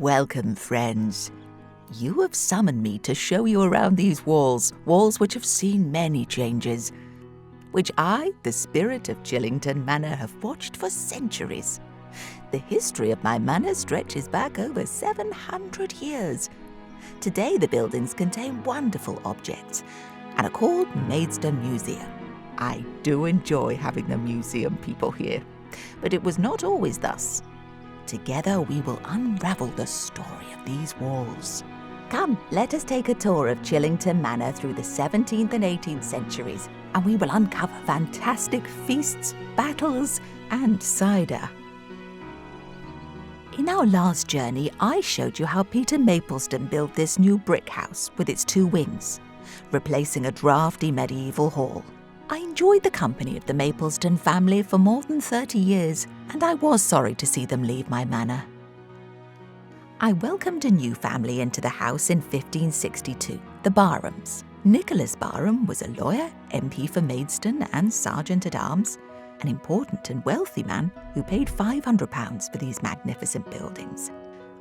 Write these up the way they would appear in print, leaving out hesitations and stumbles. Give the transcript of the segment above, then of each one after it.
Welcome, friends. You have summoned me to show you around these walls which have seen many changes, which I, the spirit of Chillington Manor, have watched for centuries. The history of my manor stretches back over 700 years. Today the buildings contain wonderful objects and are called Maidstone Museum. I do enjoy having the museum people here, but it was not always thus. Together we will unravel the story of these walls. Come, let us take a tour of Chillington Manor through the 17th and 18th centuries, and we will uncover fantastic feasts, battles, and cider. In our last journey, I showed you how Peter Mapleston built this new brick house with its 2 wings, replacing a drafty medieval hall. I enjoyed the company of the Mapleston family for more than 30 years, and I was sorry to see them leave my manor. I welcomed a new family into the house in 1562, the Barhams. Nicholas Barham was a lawyer, MP for Maidstone and Sergeant-at-Arms, an important and wealthy man who paid £500 for these magnificent buildings.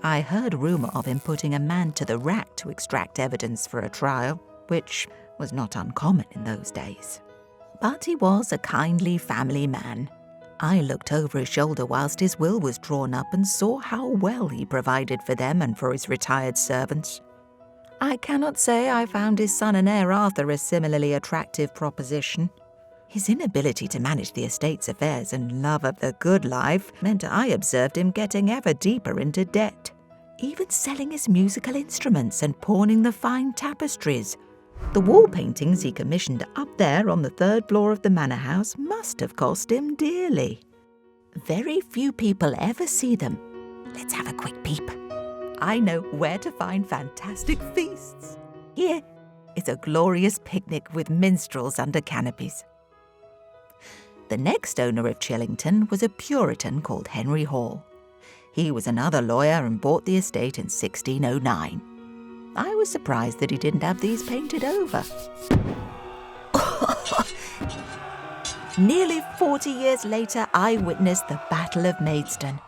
I heard rumour of him putting a man to the rack to extract evidence for a trial, which was not uncommon in those days. But he was a kindly family man. I looked over his shoulder whilst his will was drawn up and saw how well he provided for them and for his retired servants. I cannot say I found his son and heir Arthur a similarly attractive proposition. His inability to manage the estate's affairs and love of the good life meant I observed him getting ever deeper into debt, even selling his musical instruments and pawning the fine tapestries. The wall paintings he commissioned up there on the 3rd floor of the manor house must have cost him dearly. Very few people ever see them. Let's have a quick peep. I know where to find fantastic feasts. Here is a glorious picnic with minstrels under canopies. The next owner of Chillington was a Puritan called Henry Hall. He was another lawyer and bought the estate in 1609. I was surprised that he didn't have these painted over. Nearly 40 years later, I witnessed the Battle of Maidstone.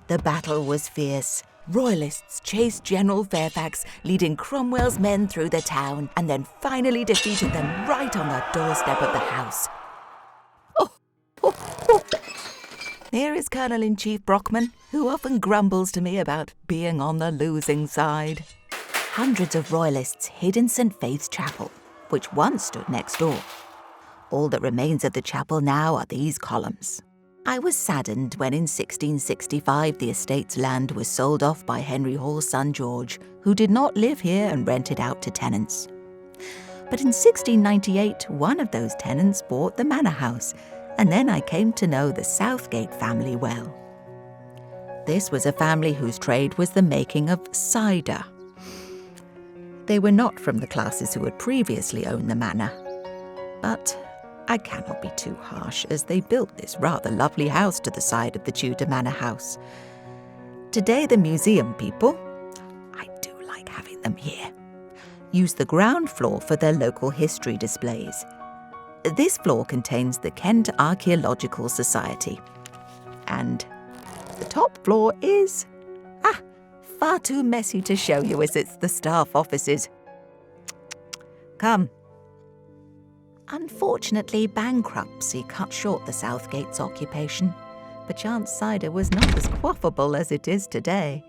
The battle was fierce. Royalists chased General Fairfax, leading Cromwell's men through the town, and then finally defeated them right on the doorstep of the house. Here is Colonel-in-Chief Brockman, who often grumbles to me about being on the losing side. Hundreds of royalists hid in St. Faith's Chapel, which once stood next door. All that remains of the chapel now are these columns. I was saddened when in 1665 the estate's land was sold off by Henry Hall's son George, who did not live here and rented out to tenants. But in 1698, one of those tenants bought the manor house, and then I came to know the Southgate family well. This was a family whose trade was the making of cider. They were not from the classes who had previously owned the manor. But I cannot be too harsh, as they built this rather lovely house to the side of the Tudor manor house. Today the museum people, I do like having them here, use the ground floor for their local history displays. This floor contains the Kent Archaeological Society. And the top floor is far too messy to show you, as it's the staff offices. Come. Unfortunately, bankruptcy cut short the Southgate's occupation. Perchance cider was not as quaffable as it is today.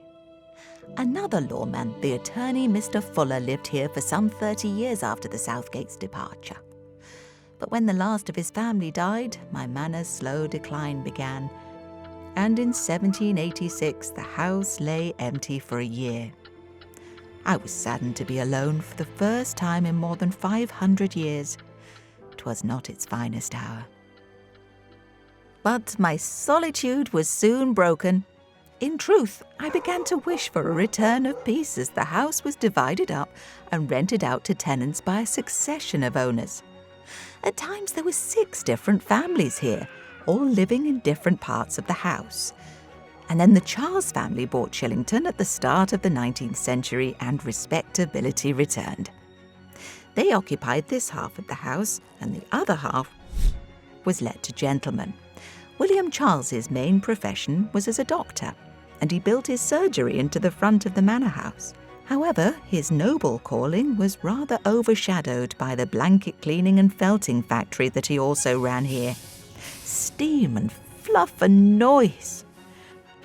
Another lawman, the attorney Mr. Fuller, lived here for some 30 years after the Southgate's departure. But when the last of his family died, my manor's slow decline began, and in 1786 the house lay empty for a year. I was saddened to be alone for the first time in more than 500 years. 'Twas not its finest hour. But my solitude was soon broken. In truth, I began to wish for a return of peace, as the house was divided up and rented out to tenants by a succession of owners. At times there were 6 different families here, all living in different parts of the house. And then the Charles family bought Chillington at the start of the 19th century, and respectability returned. They occupied this half of the house, and the other half was let to gentlemen. William Charles's main profession was as a doctor, and he built his surgery into the front of the manor house. However, his noble calling was rather overshadowed by the blanket cleaning and felting factory that he also ran here. Steam and fluff and noise.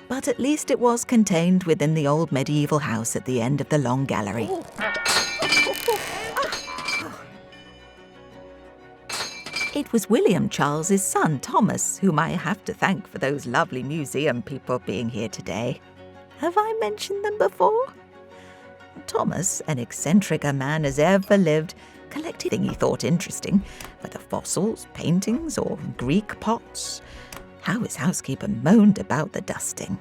But at least it was contained within the old medieval house at the end of the long gallery. It was William Charles's son, Thomas, whom I have to thank for those lovely museum people being here today. Have I mentioned them before? Thomas, an eccentric a man as ever lived, collected anything he thought interesting, whether fossils, paintings, or Greek pots. How his housekeeper moaned about the dusting.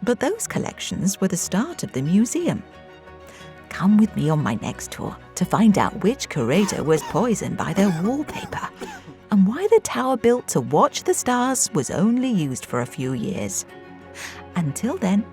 But those collections were the start of the museum. Come with me on my next tour to find out which curator was poisoned by their wallpaper and why the tower built to watch the stars was only used for a few years. Until then,